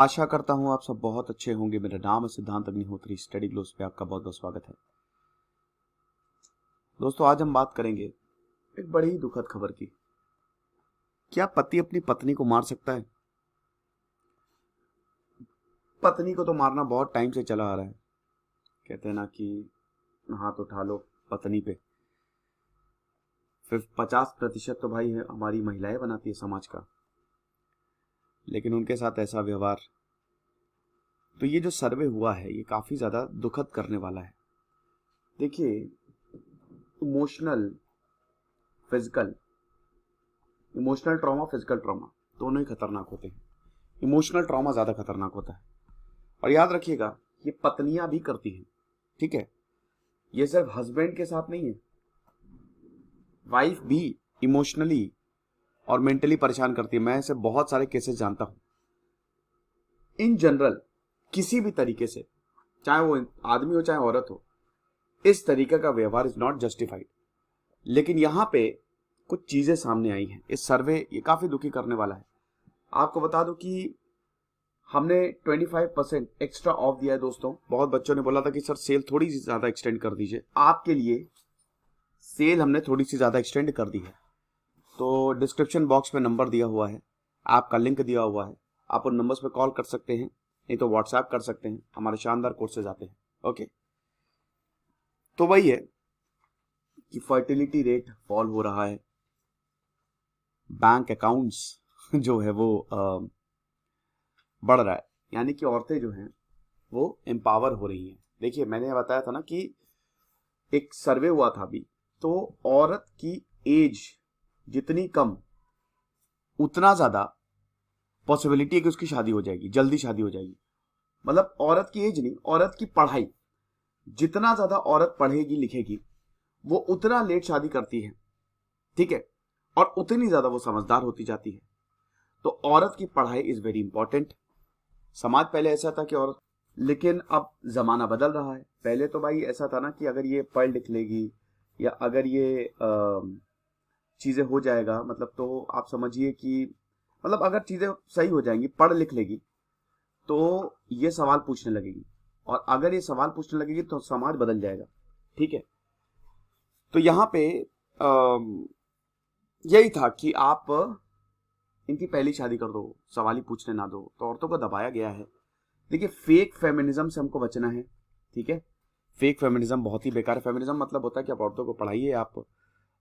आशा करता हूँ आप सब बहुत अच्छे होंगे। मेरा नाम है सिद्धांत अग्निहोत्री। स्टडी ग्लोस पे आपका बहुत बहुत स्वागत है। दोस्तों, आज हम बात करेंगे एक बड़ी ही दुखद खबर की। क्या पति अपनी पत्नी को मार सकता है? पत्नी को तो मारना बहुत टाइम से चला आ रहा है। कहते हैं ना कि हाथ उठा लो पत्नी पे। फिर 50% तो भाई है हमारी महिलाएं बनाती है समाज का, लेकिन उनके साथ ऐसा व्यवहार। तो ये जो सर्वे हुआ है ये काफी ज्यादा दुखद करने वाला है। देखिए, emotional physical emotional trauma, physical trauma दोनों ही खतरनाक होते हैं। इमोशनल ट्रॉमा ज्यादा खतरनाक होता है। और याद रखिएगा, ये पत्नियां भी करती हैं, ठीक है? ये सिर्फ हस्बैंड के साथ नहीं है, वाइफ भी इमोशनली और मेंटली परेशान करती है। मैं ऐसे बहुत सारे केसेस जानता हूं। इन जनरल किसी भी तरीके से, चाहे वो आदमी हो चाहे औरत हो, इस तरीके का व्यवहार इज नॉट जस्टिफाइड। लेकिन यहां पे कुछ चीजें सामने आई हैं। इस सर्वे ये काफी दुखी करने वाला है। आपको बता दूं कि हमने 25% एक्स्ट्रा ऑफ दिया है दोस्तों। बहुत बच्चों ने बोला था कि सर सेल थोड़ी सी ज्यादा एक्सटेंड कर दीजिए। आपके लिए सेल हमने थोड़ी सी ज्यादा एक्सटेंड कर दी है। तो डिस्क्रिप्शन बॉक्स में नंबर दिया हुआ है, आपका लिंक दिया हुआ है। आप उन नंबर्स पे कॉल कर सकते हैं, नहीं तो व्हाट्सएप कर सकते हैं। हमारे शानदार कोर्सेज आते हैं। ओके, तो वही है कि फर्टिलिटी रेट फॉल हो रहा है। बैंक अकाउंट्स जो है वो बढ़ रहा है, यानी कि औरतें जो हैं वो एम्पावर हो रही हैं। देखिए, मैंने बताया था ना कि एक सर्वे हुआ था अभी, तो औरत की एज जितनी कम उतना ज्यादा पॉसिबिलिटी है कि उसकी शादी हो जाएगी, जल्दी शादी हो जाएगी। मतलब औरत की एज नहीं, औरत की पढ़ाई। जितना ज्यादा औरत पढ़ेगी लिखेगी वो उतना लेट शादी करती है, ठीक है? और उतनी ज्यादा वो समझदार होती जाती है। तो औरत की पढ़ाई इज वेरी इंपॉर्टेंट। समाज पहले ऐसा था कि औरत, लेकिन अब जमाना बदल रहा है। पहले तो भाई ऐसा था ना कि अगर ये पढ़ लिख लेगी या अगर ये चीजें हो जाएगा, मतलब तो आप समझिए कि मतलब अगर चीजें सही हो जाएंगी, पढ़ लिख लेगी, तो ये सवाल पूछने लगेगी। और अगर ये सवाल पूछने लगेगी तो समाज बदल जाएगा, ठीक है? तो यहाँ पे यही था कि आप इनकी पहली शादी कर दो, सवाल ही पूछने ना दो। तो औरतों को दबाया गया है। देखिए, फेक फेमिनिज्म से हमको बचना है, ठीक है? फेक फेमिनिज्म बहुत ही बेकार है। फेमिनिज्म मतलब होता है कि आप औरतों को पढ़ाइए, आप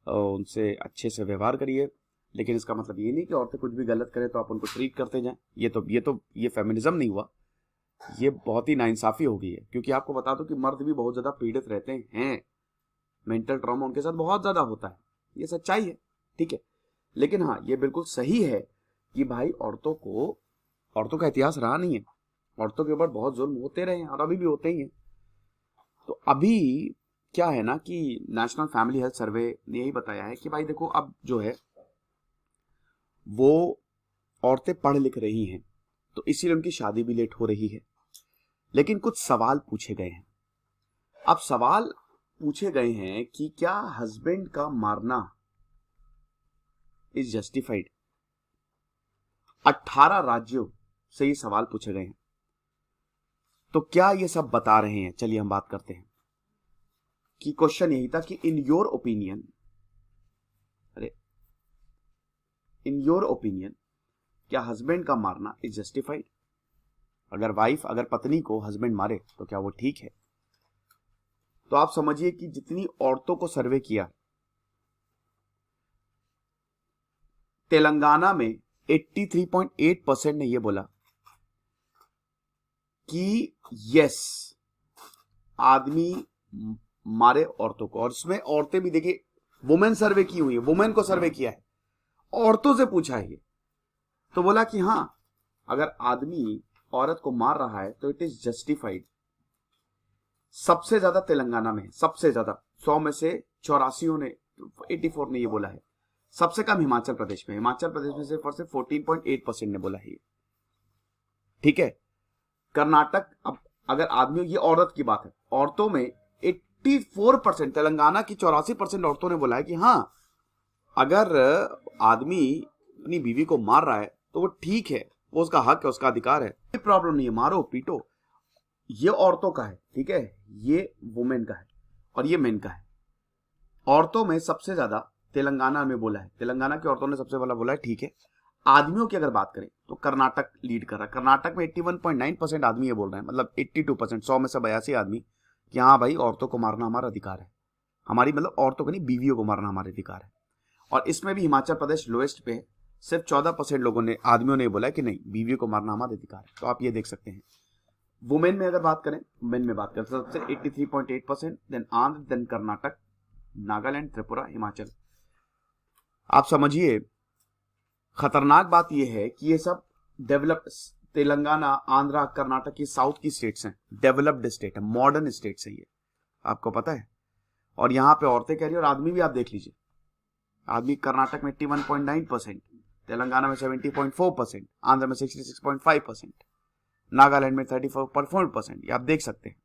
उनसे अच्छे से व्यवहार करिए, लेकिन इसका मतलब ये नहीं कि औरतें कुछ भी गलत करें तो आप उनको ट्रीट करते जाएं। ये फेमिनिज्म नहीं हुआ। ये बहुत ही नाइंसाफी हो गई है। क्योंकि आपको बता दो कि मर्द भी बहुत ज्यादा पीड़ित रहते हैं। मेंटल ट्रॉमा उनके साथ बहुत ज्यादा होता है। ये सच्चाई है, ठीक है? लेकिन हाँ, ये बिल्कुल सही है कि भाई औरतों का इतिहास रहा नहीं है। औरतों के ऊपर बहुत जुल्म होते रहे हैं और अभी भी होते ही हैं। तो अभी क्या है ना कि नेशनल फैमिली हेल्थ सर्वे ने यही बताया है कि भाई देखो, अब जो है वो औरतें पढ़ लिख रही हैं, तो इसीलिए उनकी शादी भी लेट हो रही है। लेकिन कुछ सवाल पूछे गए हैं। अब सवाल पूछे गए हैं कि क्या हस्बैंड का मारना इज जस्टिफाइड। 18 राज्यों से ये सवाल पूछे गए हैं। तो क्या ये सब बता रहे हैं? चलिए हम बात करते हैं कि क्वेश्चन यही था कि इन योर ओपिनियन क्या हस्बैंड का मारना इज जस्टिफाइड। अगर पत्नी को हस्बैंड मारे तो क्या वो ठीक है? तो आप समझिए कि जितनी औरतों को सर्वे किया, तेलंगाना में 83.8% ने यह बोला कि यस, आदमी मारे औरतों को। और इसमें औरतें भी, देखिए, वुमेन सर्वे की हुई है, वुमेन को सर्वे किया है, औरतों से पूछा है ये। तो बोला कि हां, अगर आदमी औरत को मार रहा है तो इट इज जस्टिफाइड। सबसे ज्यादा तेलंगाना में, सबसे ज्यादा 100 में से 84 ने, 84 ने ये बोला है। सबसे कम हिमाचल प्रदेश में। हिमाचल प्रदेश में सिर्फ और सिर्फ 14.8% ने बोला है ये, ठीक है? कर्नाटक, अब अगर आदमियों, ये औरत की बात है, औरतों में 84%, तेलंगाना की 84% औरतों ने बोला है कि हाँ, अगर आदमी अपनी बीवी को मार रहा है तो वो ठीक है, वो उसका हक है, उसका अधिकार है, कोई प्रॉब्लम नहीं है, मारो पीटो। ये औरतों का है, ठीक है, ये वुमेन का है और ये मेन का है। औरतों में सबसे ज्यादा तेलंगाना में बोला है, तेलंगाना की औरतों ने सबसे पहले बोला है, ठीक है। आदमियों की अगर बात करें तो कर्नाटक लीड कर रहा है। कर्नाटक में 81.9% आदमी ये बोल रहे हैं, मतलब 82%, 100 में से 82 आदमी कि हाँ भाई औरतों को मारना हमारा अधिकार है, हमारी मतलब औरतों को नहीं, बीवियों को मारना हमारा अधिकार है। और इसमें भी हिमाचल प्रदेश लोएस्ट पे है, सिर्फ 14% लोगों ने, आदमियों ने बोला कि नहीं बीवियों को मारना हमारा अधिकार है। तो आप ये देख सकते हैं। वुमेन में अगर बात करें, वुमेन में बात करें तो सबसे 83.8%, देन आंध्र, देन कर्नाटक, नागालैंड, त्रिपुरा, हिमाचल। आप समझिए खतरनाक बात यह है कि ये सब डेवलप्ड, तेलंगाना, आंध्रा, कर्नाटक, ये साउथ की स्टेट्स हैं, डेवलप्ड स्टेट है, मॉडर्न स्टेट्स है ये, आपको पता है। और यहां पे औरतें कह रही है और आदमी भी आप देख लीजिए, आदमी कर्नाटक में 81.9%, तेलंगाना में 70.4%, आंध्र में 66.5%, नागालैंड में 34.4%, ये आप देख सकते हैं।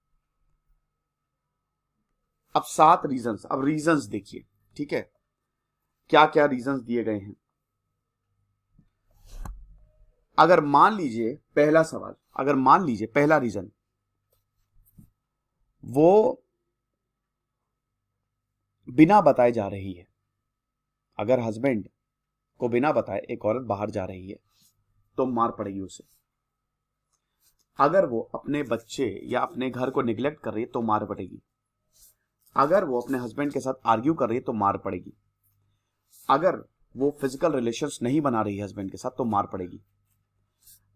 अब 7 रीजंस, अब रीजंस देखिए, ठीक है, क्या क्या रीजंस दिए गए हैं। अगर मान लीजिए पहला सवाल, अगर मान लीजिए पहला रीजन वो बिना बताए जा रही है, अगर हस्बैंड को बिना बताए एक औरत बाहर जा रही है तो मार पड़ेगी उसे। अगर वो अपने बच्चे या अपने घर को निग्लेक्ट कर रही है तो मार पड़ेगी। अगर वो अपने हस्बैंड के साथ आर्ग्यू कर रही है तो मार पड़ेगी। अगर वो फिजिकल रिलेशंस नहीं बना रही है हस्बैंड के साथ तो मार पड़ेगी।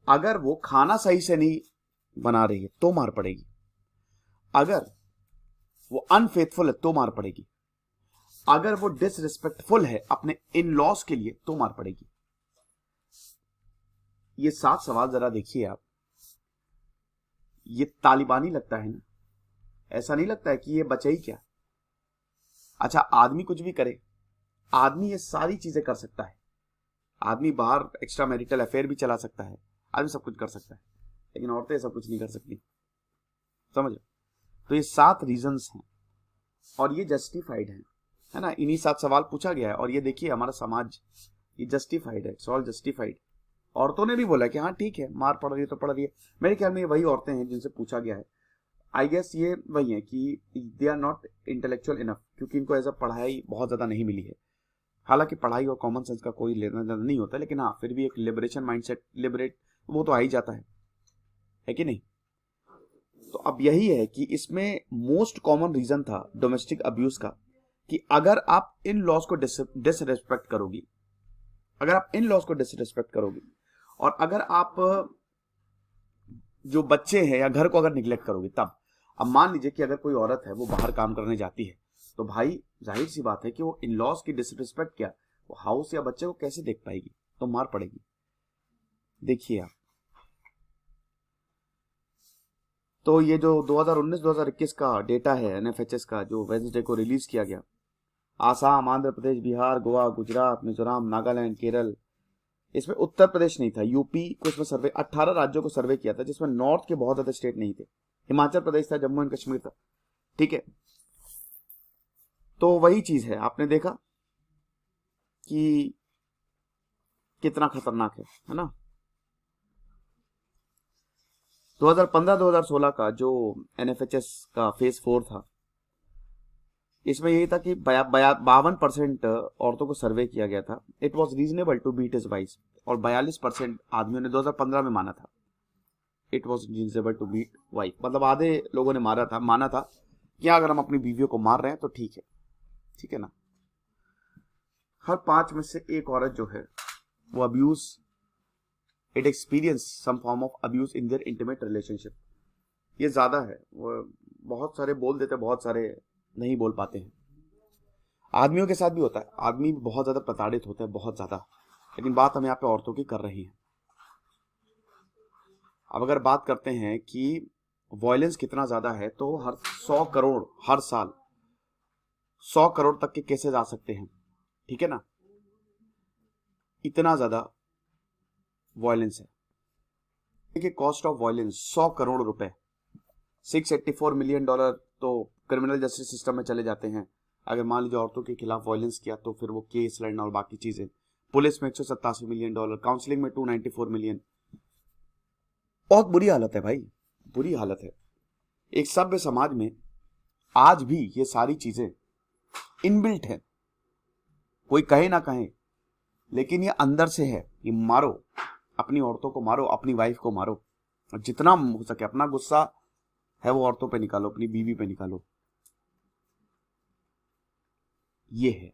अगर वो खाना सही से नहीं बना रही है तो मार पड़ेगी। अगर वो अनफेथफुल है तो मार पड़ेगी। अगर वो डिसरिस्पेक्टफुल है अपने इन लॉज के लिए तो मार पड़ेगी। ये 7 सवाल जरा देखिए आप, ये तालिबानी लगता है ना, ऐसा नहीं लगता है कि ये बचे ही क्या। अच्छा आदमी कुछ भी करे, आदमी ये सारी चीजें कर सकता है, आदमी बाहर एक्स्ट्रा मैरिटल अफेयर भी चला सकता है, आदमी सब कुछ कर सकता है, लेकिन औरतें सब कुछ नहीं कर सकती, समझ। तो ये 7 रीजंस हैं और ये जस्टिफाइड है ना, इन्हीं 7 सवाल पूछा गया है। और ये देखिए हमारा समाज ये जस्टिफाइड है, इट्स ऑल जस्टिफाइड। औरतों ने भी बोला कि हाँ ठीक है, मार पड़ रही है तो पड़ रही है। मेरे ख्याल में ये वही औरतें हैं जिनसे पूछा गया है। आई गेस ये वही है कि they are not intellectual enough, क्योंकि इनको एज अ पढ़ाई बहुत ज्यादा नहीं मिली है। हालांकि पढ़ाई और कॉमन सेंस का कोई लेना देना नहीं होता, लेकिन हाँ फिर भी एक लिबरेशन माइंडसेट, लिबरेट वो तो आ ही जाता है कि नहीं। तो अब यही है कि इसमें मोस्ट कॉमन रीजन था डोमेस्टिक अब्यूज का, कि अगर आप इन लॉज को डिसरिस्पेक्ट करोगी, अगर आप इन लॉज को डिसरिस्पेक्ट करोगी, और अगर आप जो बच्चे हैं या घर को अगर निग्लेक्ट करोगी तब। अब मान लीजिए कि अगर कोई औरत है वो बाहर काम करने जाती है तो भाई जाहिर सी बात है कि वो इन लॉज की डिसरिस्पेक्ट क्या, वो हाउस या बच्चे को कैसे देख पाएगी, तो मार पड़ेगी। देखिए आप, तो ये जो 2019-2021 का डेटा है एनएफएचएस का, जो वेडनेसडे को रिलीज किया गया, आसाम, आंध्र प्रदेश, बिहार, गोवा, गुजरात, मिजोरम, नागालैंड, केरल, इसमें उत्तर प्रदेश नहीं था, यूपी को इसमें सर्वे, 18 राज्यों को सर्वे किया था, जिसमें नॉर्थ के बहुत ज्यादा स्टेट नहीं थे। हिमाचल प्रदेश था, जम्मू एंड कश्मीर था, ठीक है। तो वही चीज है, आपने देखा कि कितना खतरनाक है ना। 2015-2016 का जो एनएफएचएस का फेज 4 था, इसमें यही था कि 52% औरतों को सर्वे किया गया था। It was reasonable to beat his wife, और 42% आदमियों ने 2015 में माना था it was reasonable to beat wife, मतलब आधे लोगों ने माना था कि अगर हम अपनी बीवियों को मार रहे हैं तो ठीक है ना। हर 5 में से एक औरत जो है वो abuse, it experience some form of abuse in their intimate relationship, ये ज्यादा है। वो बहुत सारे बोल देते, बहुत सारे नहीं बोल पाते हैं। आदमियों के साथ भी होता है, आदमी भी बहुत ज्यादा प्रताड़ित होते हैं, बहुत ज्यादा, लेकिन बात हम यहाँ पे औरतों की कर रही है। अब अगर बात करते हैं कि वायलेंस कितना ज्यादा है, तो हर 100 करोड़ हर साल 100 करोड़ तक के केसेस आ सकते हैं, ठीक है ना, इतना ज्यादा वायलेंस है। देखिए कॉस्ट ऑफ वायलेंस 100 करोड़ रुपए, $684 मिलियन तो क्रिमिनल जस्टिस सिस्टम में चले जाते हैं। अगर मान लीजिए औरतों के खिलाफ वायलेंस किया तो फिर वो केस लड़ना और बाकी चीजें, पुलिस में $187 मिलियन, काउंसलिंग में $294 मिलियन, बहुत बुरी हालत है भाई, बुरी हालत है। एक सभ्य समाज में आज भी ये सारी चीजें इनबिल्ट है, कोई कहे ना कहे, लेकिन ये अंदर से है। ये मारो, अपनी औरतों को मारो, अपनी वाइफ को मारो, और जितना हो सके अपना गुस्सा है वो औरतों पे निकालो, अपनी बीवी पे निकालो। ये है।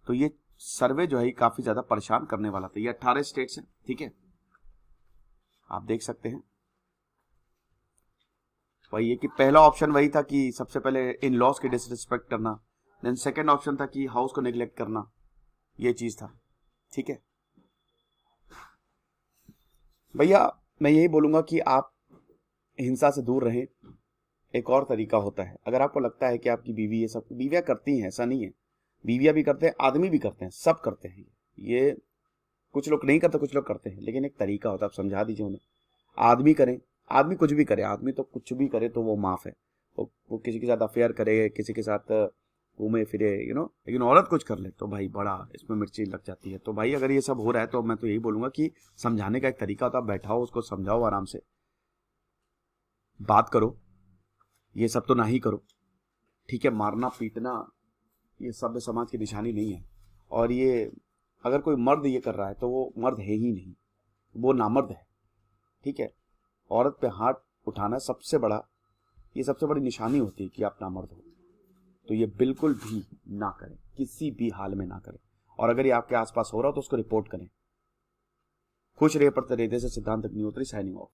तो ये सर्वे जो है काफी ज्यादा परेशान करने वाला था। ये 18 स्टेट्स हैं, ठीक है, आप देख सकते हैं। वही है कि पहला ऑप्शन वही था कि सबसे पहले इन लॉज की डिसरिस्पेक्ट करना, देन सेकंड ऑप्शन था कि हाउस को नेग्लेक्ट करना, ये चीज था, ठीक है। भैया मैं यही बोलूंगा कि आप हिंसा से दूर रहें। एक और तरीका होता है, अगर आपको लगता है कि आपकी बीवी, ये सब बीवियां करती हैं, ऐसा नहीं है, बीवियां भी करते हैं, आदमी भी करते हैं, सब करते हैं। ये कुछ लोग नहीं करते, कुछ लोग करते हैं, लेकिन एक तरीका होता है, आप समझा दीजिए उन्हें। आदमी करें, आदमी कुछ भी करे, आदमी तो कुछ भी करे तो वो माफ है। वो किसी के साथ अफेयर करे, किसी के साथ घूमे फिरे, लेकिन औरत कुछ कर ले तो भाई बड़ा इसमें मिर्ची लग जाती है। तो भाई अगर ये सब हो रहा है तो मैं तो यही बोलूंगा कि समझाने का एक तरीका होता है, बैठाओ, उसको समझाओ, आराम से बात करो, ये सब तो ना ही करो, ठीक है। मारना पीटना ये सभ्य समाज की निशानी नहीं है। और ये अगर कोई मर्द ये कर रहा है तो वो मर्द है ही नहीं, वो नामर्द है, ठीक है। औरत पे हाथ उठाना सबसे बड़ी निशानी होती है कि आप नामर्द हो। तो ये बिल्कुल भी ना करें, किसी भी हाल में ना करें। और अगर ये आपके आसपास हो रहा हो तो उसको रिपोर्ट करें। खुश रहिए, पढ़ते रहिए। जैसे सिद्धांत अग्निहोत्री, साइनिंग ऑफ।